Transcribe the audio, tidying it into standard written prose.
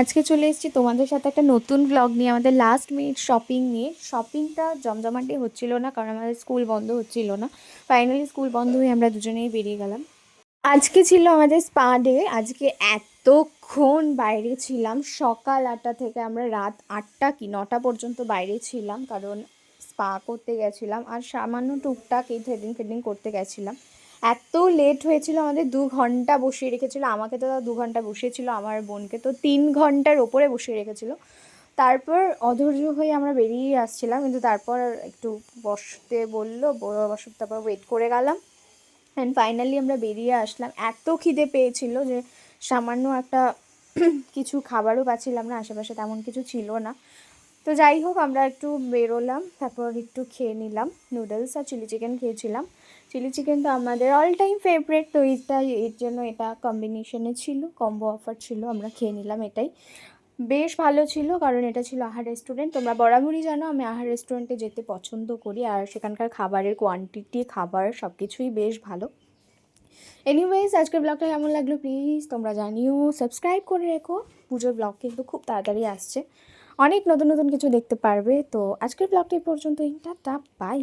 আজকে চলে এসেছি তোমাদের সাথে একটা নতুন ব্লগ নিয়ে, আমাদের লাস্ট মিনিট শপিং নিয়ে। শপিংটা জমজমাটি হচ্ছিল না কারণ আমাদের স্কুল বন্ধ হচ্ছিল না। ফাইনালি স্কুল বন্ধ হয়ে আমরা দুজনেই বেরিয়ে গেলাম। আজকে ছিল আমাদের স্পা ডে। আজকে এতক্ষণ বাইরে ছিলাম, সকাল 8টা থেকে আমরা রাত 8টা কি 9টা পর্যন্ত বাইরে ছিলাম, কারণ স্পা করতে গেছিলাম আর সামান্য টুকটাক এই থ্রেডিং ফ্রেডিং করতে গেছিলাম। এত লেট হয়েছিল, আমাদের 2 ঘন্টা বসিয়ে রেখেছিল। আমাকে তো 2 ঘন্টা বসিয়েছিল, আমার বোনকে তো 3 ঘন্টার ওপরে বসিয়ে রেখেছিল। তারপর অধৈর্য হয়ে আমরা বেরিয়ে আসছিলাম, কিন্তু তারপর একটু বসতে বললো, বসে তারপর ওয়েট করে গেলাম। অ্যান্ড ফাইনালি আমরা বেরিয়ে আসলাম। এত খিদে পেয়েছিল যে সামান্য একটা কিছু খাবারও পাচ্ছিলাম না, আশেপাশে তেমন কিছু ছিল না। তো যাই হোক, আমরা একটু বেরোলাম, তারপর একটু খেয়ে নিলাম। নুডলস আর চিলি চিকেন খেয়েছিলাম। চিলি চিকেন তো আমাদের অল টাইম ফেভারিট, তো এর জন্য এটা কম্বিনেশনে ছিল, কম্বো অফার ছিল, আমরা খেয়ে নিলাম এটাই। বেশ ভালো ছিল, কারণ এটা ছিল আহার রেস্টুরেন্ট। তোমরা বরাবরই জানো আমি আহার রেস্টুরেন্টে যেতে পছন্দ করি, আর সেখানকার খাবারের কোয়ান্টিটি, খাবার সব কিছুই বেশ ভালো। এনিওয়েজ, আজকের ব্লগটা কেমন লাগলো প্লিজ তোমরা জানিও, সাবস্ক্রাইব করে রেখো। পুজোর ব্লগ কিন্তু খুব তাড়াতাড়ি আসছে, অনেক নতুন নতুন কিছু দেখতে পারবে। তো আজকের ব্লগটা এই পর্যন্তই, টাটা বাই।